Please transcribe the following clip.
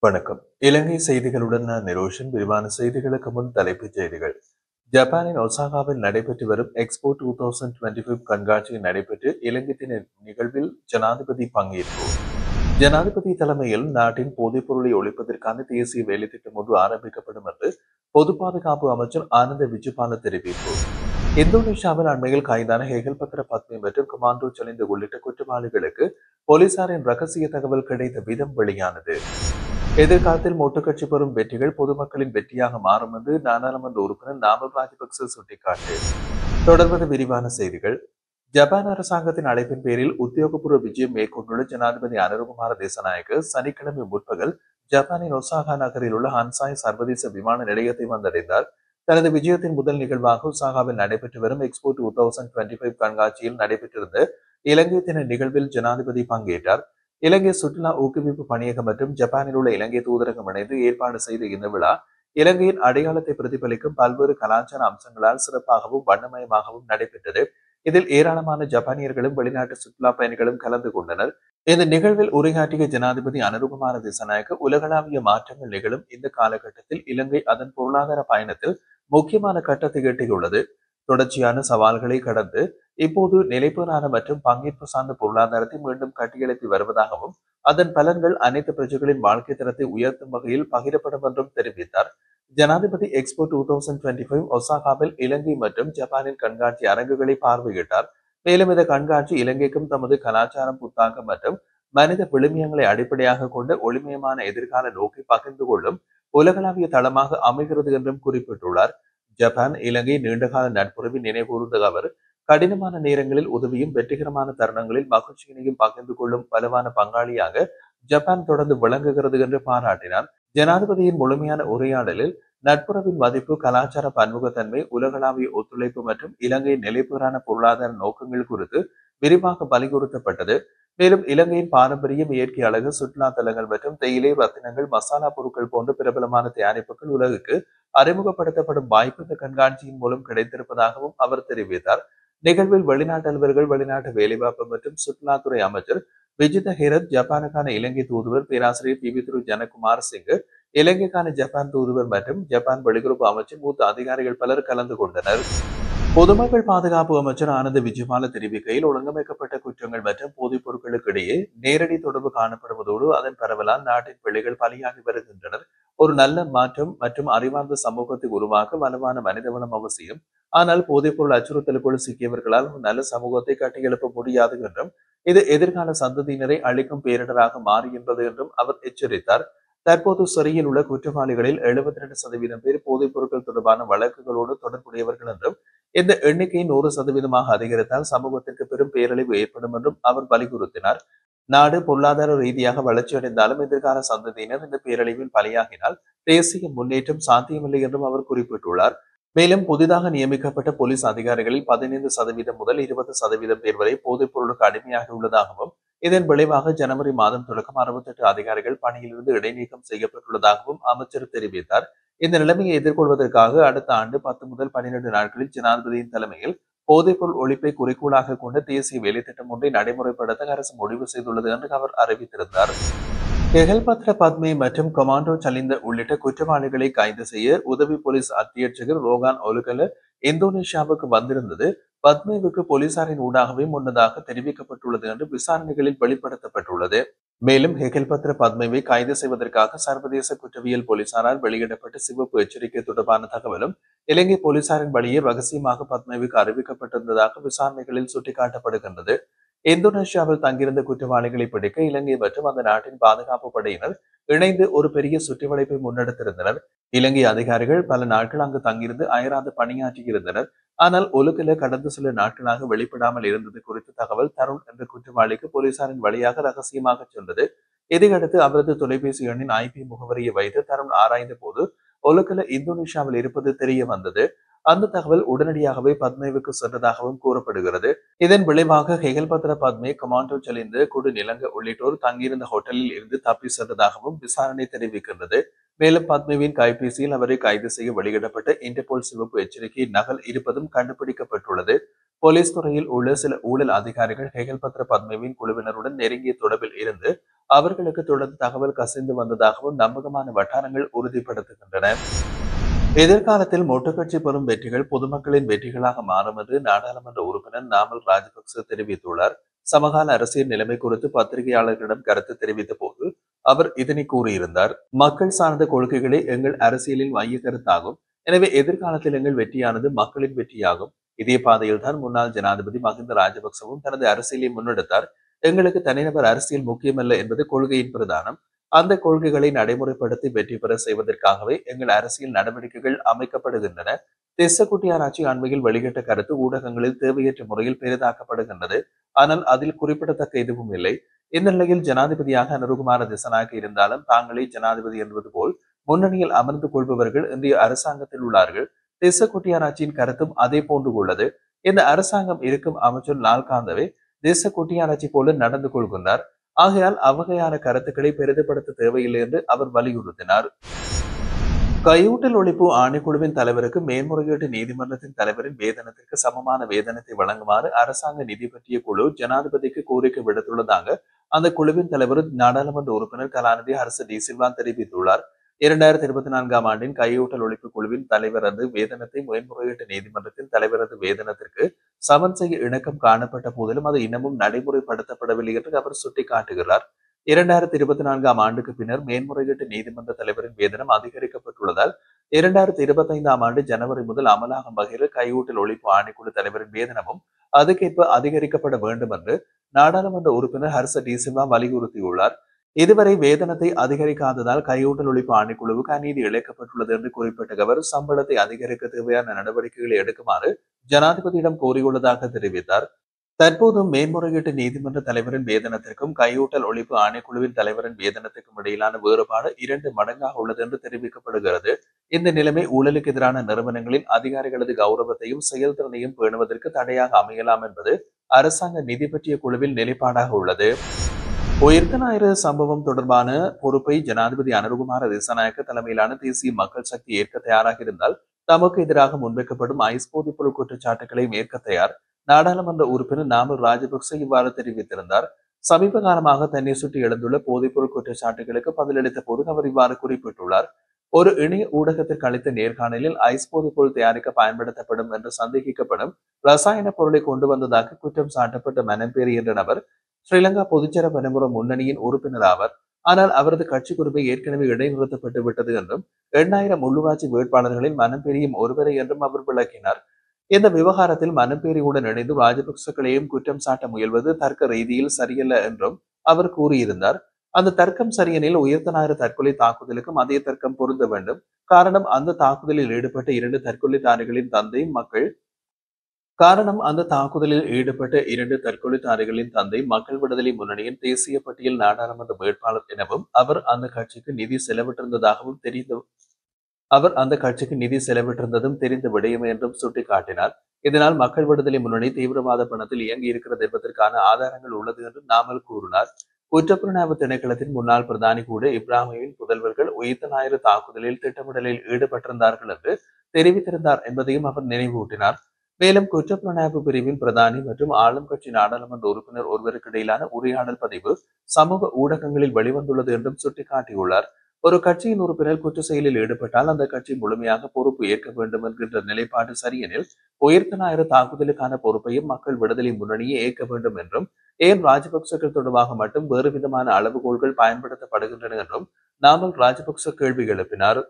வணக்கம். இலங்கை செய்திகளுடன் நான் நிரோஷன். விரிவான செய்திகளுக்கு முன் தலைப்புச் செய்திகள். ஜப்பானின் ஒசாகாவில் நடைபெற்று வரும் எக்ஸ்போ 2025 கண்காட்சி நடைபெற்று இலங்கை தின நிகழ்வில் ஜனாதிபதி பங்கேற்பு. ஜனாதிபதி தலைமையில் நாட்டின் போதைப் பொருளை ஒழிப்பதற்கான தேசிய வேலைத்திட்டம் ஒன்று ஆரம்பிக்கப்படும் என்று பொது பாதுகாப்பு அமைச்சர் ஆனந்த விஜயபால தெரிவிப்பு. இந்தோனேஷியாவில் அண்மையில் கைதான ஹெகல்பத்ர பத்மி மற்றும் கமாண்டோ சலிந்த உள்ளிட்ட குற்றவாளிகளுக்கு போலீசாரின் ரகசிய தகவல் கிடைத்த விதம் வெளியானது. எதிர்காலத்தில் மொட்டு கட்சி பெறும் வெற்றிகள் பொதுமக்களின் வெற்றியாக மாறும் என்று நாடாளுமன்ற உறுப்பினர் நாமல் ராஜபக்ச சுட்டிக்காட்டு. தொடர்வது விரிவான செய்திகள். ஜப்பான் அரசாங்கத்தின் அழைப்பின் பேரில் உத்தியோகபூர்வ விஜயம் மேற்கொண்டுள்ள ஜனாதிபதி அனுரகுமார திசாநாயக்க சனிக்கிழமை முற்பகல் ஜப்பானின் ஒசாகா நகரில் உள்ள ஹன்சாய் சர்வதேச விமான நிலையத்தை வந்தடைந்தார். தனது விஜயத்தின் முதல் நிகழ்வாக ஒசாகாவில் நடைபெற்று வரும் எக்ஸ்போ 2025 கண்காட்சியில் நடைபெற்றிருந்த இலங்கை தின நிகழ்வில் ஜனாதிபதி பங்கேற்றார். இலங்கை சுற்றுலா ஊக்குவிப்பு பணியகம் மற்றும் ஜப்பானில் உள்ள இலங்கை தூதரகம் இணைந்து ஏற்பாடு செய்த இந்த விழா இலங்கையின் அடையாளத்தை பிரதிபலிக்கும் பல்வேறு கலாச்சார அம்சங்களால் சிறப்பாகவும் வண்ணமயமாகவும் நடைபெற்றது. இதில் ஏராளமான ஜப்பானியர்களும் வெளிநாட்டு சுற்றுலா பயணிகளும் கலந்து கொண்டனர். இந்த நிகழ்வில் உரையாற்றிய ஜனாதிபதி அனுரகுமார திசாநாயக்க உலகளாவிய மாற்றங்கள் நிகழும் இந்த காலகட்டத்தில் இலங்கை அதன் பொருளாதார பயணத்தில் முக்கியமான கட்டத்தை எட்டியுள்ளது. தொடர்ச்சியான சவால்களை கடந்து இப்போது நிலைப்பெறான மற்றும் பங்கேற்பு சார்ந்த பொருளாதாரத்தை மீண்டும் கட்டியெழுப்பி வருவதாகவும் அதன் பலன்கள் அனைத்து பிரஜைகளின் வாழ்க்கை தரத்தை உயர்த்தும் வகையில் பகிரப்படும் என்றும் தெரிவித்தார். ஜனாதிபதி எக்ஸ்போ 2025 ஒசாகாவில் இலங்கை மற்றும் ஜப்பானின் கண்காட்சி அரங்குகளை பார்வையிட்டார். மேலும் இந்த கண்காட்சி இலங்கைக்கும் தமது கலாச்சாரம் புத்தாக்கம் மற்றும் மனித விழுமியங்களை அடிப்படையாக கொண்ட ஒளிமயமான எதிர்கால நோக்கை பகிர்ந்து கொள்ளும் உலகளாவிய தளமாக அமைகிறது என்றும் குறிப்பிட்டுள்ளார். ஜப்பான் இலங்கை நீண்டகால நட்புறவை நினைவுகூர்ந்த அவர் கடினமான நேரங்களில் உதவியும் வெற்றிகரமான தருணங்களில் மகிழ்ச்சியினையும் பகிர்ந்து கொள்ளும் வலுவான பங்காளியாக ஜப்பான் தொடர்ந்து விளங்குகிறது என்று பாராட்டினார். ஜனாதிபதியின் முழுமையான உரையாடலில் நட்புறவின் மதிப்பு, கலாச்சார பன்முகத்தன்மை, உலகளாவிய ஒத்துழைப்பு மற்றும் இலங்கையின் நிலைப்பெறான பொருளாதார நோக்கங்கள் குறித்து விரிவாக வலியுறுத்தப்பட்டது. மேலும் இலங்கையின் பாரம்பரியம், இயற்கை அழகு, சுற்றுலா தலங்கள் மற்றும் தேயிலை, ரத்தினங்கள், மசாலா பொருட்கள் போன்ற பிரபலமான தயாரிப்புகள் உலகுக்கு அறிமுகப்படுத்தப்படும் வாய்ப்பு இந்த கண்காட்சியின் மூலம் கிடைத்திருப்பதாகவும் அவர் தெரிவித்தார். நிகழ்வில் வெளிநாட்டு அலுவலர்கள், வெளிநாட்டு வேலைவாய்ப்பு மற்றும் சுற்றுலாத்துறை அமைச்சர் விஜித ஹேரத், ஜப்பானுக்கான இலங்கை தூதுவர் பேராசிரியர் பி திரு ஜனகுமார் சிங், இலங்கைக்கான ஜப்பான் தூதுவர் மற்றும் ஜப்பான் வெளியுறவு அமைச்சின் மூத்த அதிகாரிகள் பலர் கலந்து கொண்டனர். பொதுமக்கள் பாதுகாப்பு அமைச்சர் ஆனந்த விஜயபால தெரிவிக்கையில், ஒழுங்கமைக்கப்பட்ட குற்றங்கள் மற்றும் போதைப் பொருட்களுக்கு இடையே நேரடி தொடர்பு காணப்படுவதோடு அதன் பரவலால் நாட்டின் பிள்ளைகள் பலியாகி வருகின்றனர். ஒரு நல்ல மாற்றம் மற்றும் அறிவார்ந்த சமூகத்தை உருவாக்க வலுவான மனிதவளம் அவசியம். ஆனால் போதைப்பொருள் அச்சுறுத்தலுக்குள் சிக்கியவர்களால் ஒரு நல்ல சமூகத்தை கட்டியெழுப்ப முடியாது என்றும் இது எதிர்கால சந்ததியினரை அளிக்கும் பேரிடராக மாறுகின்றது என்றும் அவர் எச்சரித்தார். தற்போது சிறையில் உள்ள குற்றவாளிகளில் 72% பேர் போதைப் பொருட்கள் தொடர்பான வழக்குகளோடு தொடர்புடையவர்கள் என்றும் இந்த எண்ணிக்கை 100% அதிகரித்தால் சமூகத்திற்கு பெரும் பேரழிவு ஏற்படும் என்றும் அவர் வலியுறுத்தினார். நாடு பொருளாதார ரீதியாக வளர்ச்சியடைந்தாலும் எதிர்கால சந்ததியினர் இந்த பேரழிவில் பலியாகினால் தேசிய முன்னேற்றம் சாத்தியமில்லை என்றும் அவர் குறிப்பிட்டுள்ளார். மேலும் புதிதாக நியமிக்கப்பட்ட போலீஸ் அதிகாரிகளில் 15% முதல் 20% பேர் வரை போதைப் பொருளுக்கு அடிமையாக உள்ளதாகவும் இதன் விளைவாக ஜனவரி மாதம் தொடக்கம் 68 அதிகாரிகள் பணியிலிருந்து இடைநீக்கம் செய்யப்பட்டுள்ளதாகவும் அமைச்சர் தெரிவித்தார். இந்த நிலைமையை எதிர்கொள்வதற்காக அடுத்த ஆண்டு 10 முதல் 12 நாட்களில் ஜனாதிபதியின் தலைமையில் போதைப்பொருள் ஒழிப்பை குறிக்கோளாக கொண்ட தேசிய வேலைத்திட்டம் ஒன்றை நடைமுறைப்படுத்த அரசு முடிவு செய்துள்ளது என்று அவர் அறிவித்திருந்தார். ஹெகல்பத்ர பத்மி மற்றும் கமாண்டோ சலிந்த உள்ளிட்ட குற்றவாளிகளை கைது செய்ய உதவி போலீஸ் அத்தியட்சகர் ரோகான் ஒலுகல இந்தோனேஷியாவுக்கு வந்திருந்தது பத்மேவுக்கு போலீசாரின் ஊடாகவே முன்னதாக தெரிவிக்கப்பட்டுள்ளது என்று விசாரணைகளில் வெளிப்படுத்தப்பட்டுள்ளது. மேலும் ஹெகல்பத்ர பத்மேவை கைது செய்வதற்காக சர்வதேச குற்றவியல் போலீசாரால் வெளியிடப்பட்ட சிவப்பு எச்சரிக்கை தொடர்பான தகவலும் இலங்கை போலீசாரின் வழியே ரகசியமாக பத்மேவுக்கு அறிவிக்கப்பட்டிருந்ததாக விசாரணைகளில் சுட்டிக்காட்டப்படுகின்றது. இந்தோனேஷியாவில் தங்கியிருந்த குற்றவாளிகளை பிடிக்க இலங்கை மற்றும் அந்த நாட்டின் பாதுகாப்பு படையினர் இணைந்து ஒரு பெரிய சுற்றிவளைப்பை முன்னெடுத்திருந்தனர். இலங்கை அதிகாரிகள் பல நாட்கள் அங்கு தங்கியிருந்து அயராது பணியாற்றியிருந்தனர். ஆனால் ஒலுக்கில கடந்த சில நாட்களாக வெளிப்படாமல் இருந்தது குறித்த தகவல் தருண் என்ற குற்றவாளிக்கு போலீசாரின் வழியாக ரகசியமாக சென்றது. இதையடுத்து அவரது தொலைபேசி எண்ணின் ஐபி முகவரியை வைத்து தருண் ஆராய்ந்த போது ஒலுக்கில இந்தோனேஷியாவில் இருப்பது தெரிய வந்தது. அந்த தகவல் உடனடியாகவே பத்மேவுக்கு சென்றதாகவும் கூறப்படுகிறது. இதன் விளைவாக ஹெகல்பத்ர பத்மே, கமாண்டோ சலிந்து, குடு நிலங்க உள்ளிட்டோர் தங்கியிருந்த ஹோட்டலில் இருந்து தப்பி சென்றதாகவும் விசாரணை தெரிவிக்கின்றது. மேலும் பத்மேவின் கைபேசியில் அவரை கைது செய்ய வெளியிடப்பட்ட இன்டர்போல் சிவப்பு எச்சரிக்கை நகல் இருப்பதும் கண்டுபிடிக்கப்பட்டுள்ளது. போலீஸ் துறையில் உள்ள சில ஊழல் அதிகாரிகள் ஹெகல்பத்ர பத்மேவின் குழுவினருடன் நெருங்கிய தொடர்பில் இருந்து அவர்களுக்கு தொடர்ந்து தகவல் கசிந்து வந்ததாகவும் நம்பகமான வட்டாரங்கள் உறுதிப்படுத்துகின்றன. எதிர்காலத்தில் மொட்டு கட்சி பெறும் வெற்றிகள் பொதுமக்களின் வெற்றிகளாக மாறும் என்று நாடாளுமன்ற உறுப்பினர் நாமல் ராஜபக்ச தெரிவித்துள்ளார். சமகால அரசியல் நிலைமை குறித்து பத்திரிகையாளர்களிடம் கருத்து தெரிவித்த போது அவர் இதனை கூறியிருந்தார். மக்கள் சார்ந்த கொள்கைகளே எங்கள் அரசியலின் மைய கருத்தாகும். எனவே எதிர்காலத்தில் எங்கள் வெற்றியானது மக்களின் வெற்றியாகும். இதே பாதையில் தான் முன்னாள் ஜனாதிபதி மஹிந்த ராஜபக்சவும் தனது அரசியலை முன்னெடுத்தார். எங்களுக்கு தனிநபர் அரசியல் முக்கியமல்ல என்பது கொள்கையின் பிரதானம். அந்த கொள்கைகளை நடைமுறைப்படுத்தி வெற்றி பெற செய்வதற்காகவே எங்கள் அரசியல் நடவடிக்கைகள் அமைக்கப்படுகின்றன. தெஸ்ஸகுட்டியாராட்சி அண்மையில் வெளியிட்ட கருத்து ஊடகங்களில் தேவையற்ற முறையில் பெரிதாக்கப்படுகின்றது. ஆனால் அதில் குறிப்பிடத்தக்க எதுவும் இல்லை. இந்த நிலையில் ஜனாதிபதியாக அனுருகுமார திசநாயக்க இருந்தாலும் தாங்களே ஜனாதிபதி என்பது போல் முன்னணியில் அமர்ந்து கொள்பவர்கள் இந்திய அரசாங்கத்தில் உள்ளார்கள். தெஸ்ஸகுட்டியாராட்சியின் கருத்தும் அதே போன்று உள்ளது. இந்த அரசாங்கம் இருக்கும் அமைச்சர் லால்காந்தவே தேச போல நடந்து கொள்கின்றார். ஆகையால் அவ்வகையான கருத்துக்களை பெரிதுபடுத்த தேவையில்லை என்று அவர் வலியுறுத்தினார். கையூட்டல் ஒழிப்பு ஆணைக்குழுவின் தலைவருக்கு மேன்முறையீட்டு நீதிமன்றத்தின் தலைவரின் வேதனத்திற்கு சமமான வேதனத்தை வழங்குமாறு அரசாங்க நிதி பற்றிய குழு ஜனாதிபதிக்கு கோரிக்கை விடுத்துள்ளதாக அந்த குழுவின் தலைவர் நாடாளுமன்ற உறுப்பினர் கலாநிதி ஹர்ஷ டி சில்வா தெரிவித்துள்ளார். 2024ஆம் ஆண்டின் கையூட்டல் ஒழிப்பு குழுவின் தலைவரது வேதனத்தை மேன்முறையீட்டு நீதிமன்றத்தின் தலைவரது வேதனத்திற்கு சமன் செய்ய இணக்கம் காணப்பட்ட போதிலும் அது இன்னமும் நடைமுறைப்படுத்தப்படவில்லை என்று அவர் சுட்டிக்காட்டுகிறார். 2024ஆம் ஆண்டுக்கு பின்னர் மேன்முறையீட்டு நீதிமன்ற தலைவரின் வேதனம் அதிகரிக்கப்பட்டுள்ளதால் 2025ஆம் ஆண்டு ஜனவரி முதல் அமலாகும் வகையில் கையூட்டல் ஒழிப்பு ஆணைக்குழு தலைவரின் வேதனமும் அதுக்கேற்ப அதிகரிக்கப்பட வேண்டும் என்று நாடாளுமன்ற உறுப்பினர் ஹர்ஷ டி சில்வா வலியுறுத்தியுள்ளார். இதுவரை வேதனத்தை அதிகரிக்காததால் கையூட்டல் ஒழிப்பு ஆணைக்குழுவுக்கு அநீதி இழைக்கப்பட்டுள்ளது என்று குறிப்பிட்ட அவர் சம்பளத்தை அதிகரிக்க தேவையான நடவடிக்கைகளை எடுக்குமாறு ஜனாதிபதியிடம் கோரியுள்ளதாக தெரிவித்தார். தற்போது மேன்முறையீட்டு நீதிமன்ற தலைவரின் வேதனத்திற்கும் கையூட்டல் ஒழிப்பு ஆணைக்குழுவின் தலைவரின் வேதனத்திற்கும் இடையிலான வேறுபாடு 2 மடங்காக உள்ளது என்று தெரிவிக்கப்படுகிறது. இந்த நிலைமை ஊழலுக்கு எதிரான நிறுவனங்களின் அதிகாரிகளது கௌரவத்தையும் செயல்திறனையும் பேணுவதற்கு தடையாக அமையலாம் என்பது அரசாங்க நிதி பற்றிய குழுவின் நிலைப்பாடாக உள்ளது. உயிர்த்த ஞாயிறு சம்பவம் தொடர்பான பொறுப்பை ஜனாதிபதி அனுருகுமார திசாநாயக்க தலைமையிலான தேசிய மக்கள் சக்தி ஏற்க தயாராக இருந்தால் தமக்கு எதிராக முன்வைக்கப்படும் ஐஸ் போதைப்பொருள் குற்றச்சாட்டுகளை ஏற்க தயார். நாடாளுமன்ற உறுப்பினர் நாமல் ராஜபக்ச இவ்வாறு தெரிவித்திருந்தார். சமீப காலமாக தன்னை சுற்றி எழுந்துள்ள போதைப்பொருள் குற்றச்சாட்டுகளுக்கு பதிலளித்த போது அவர் இவ்வாறு குறிப்பிட்டுள்ளார். ஒரு இணைய ஊடகத்திற்கு அளித்த நேர்காணலில் ஐஸ் போதைப்பொருள் தயாரிக்க பயன்படுத்தப்படும் என்று சந்தேகிக்கப்படும் ரசாயன பொருளை கொண்டு வந்ததாக குற்றம் சாட்டப்பட்ட மனம்பேரி என்ற நபர் ஸ்ரீலங்கா பொதுச்சர பரம்பரை முன்னணியின் உறுப்பினர் ஆவார். ஆனால் அவரது கட்சி குறிப்பை ஏற்கனவே இடைநிறுத்தப்பட்டு விட்டது என்றும் 8000 உள்ளூராட்சி வேட்பாளர்களில் மனம்பேரியும் ஒருவரை என்றும் அவர் விளக்கினார். இந்த விவகாரத்தில் மனம்பேரியுடன் இணைந்து ராஜபக்சக்களையும் குற்றம் சாட்ட முயல்வது தர்க்க ரீதியில் சரியல்ல என்றும் அவர் கூறியிருந்தார். அந்த தர்க்கம் சரியெனில் உயிர்த்த ஞாயிறு தற்கொலை தாக்குதலுக்கும் அதே தர்க்கம் பொருந்த வேண்டும். காரணம் அந்த தாக்குதலில் ஈடுபட்ட 2 தற்கொலைதாரிகளின் தந்தை மக்கள் விடுதலை முன்னணியின் தேசிய பட்டியல் நாடாளுமன்ற வேட்பாளர் எனவும் அவர் அந்த கட்சிக்கு நிதி செலவிட்டிருந்ததும் தெரிந்த விடயமே என்றும் சுட்டிக்காட்டினார். இதனால் மக்கள் விடுதலை முன்னணி தீவிரவாத பணத்தில் இயங்கி இருக்கிறது என்பதற்கான ஆதாரங்கள் உள்ளது என்று நாமல் கூறினார். குற்றப்புலனாய்வு திணைக்களத்தின் முன்னாள் பிரதானி கூட இப்ராஹிமின் புதல்வர்கள் உயிர்த்த ஞாயிறு தாக்குதலில் திட்டமிடலில் ஈடுபட்டிருந்தார்கள் என்று தெரிவித்திருந்தார் என்பதையும் அவர் நினைவூட்டினார். மேலும் குற்றப்புலனாய்வு பிரிவின் பிரதானி மற்றும் ஆளும் கட்சி நாடாளுமன்ற உறுப்பினர் ஒருவருக்கு இடையிலான உரையாடல் பதிவு சமூக ஊடகங்களில் வெளிவந்துள்ளது என்றும் சுட்டிக்காட்டியுள்ளார். ஒரு கட்சியின் உறுப்பினர் குற்ற செயலில் ஈடுபட்டால் அந்த கட்சி முழுமையாக பொறுப்பு ஏற்க வேண்டும் என்கின்ற நிலைப்பாடு சரியெனில் உயிர்த்த ஞாயிறு தாக்குதலுக்கான பொறுப்பையும் மக்கள் விடுதலை முன்னணியே ஏற்க வேண்டும் என்றும் ஏன் ராஜபக்சர்கள் தொடர்பாக மட்டும் வேறு விதமான அளவுகோல்கள் பயன்படுத்தப்படுகின்றன என்றும் நாமல் ராஜபக்ச கேள்வி எழுப்பினார்.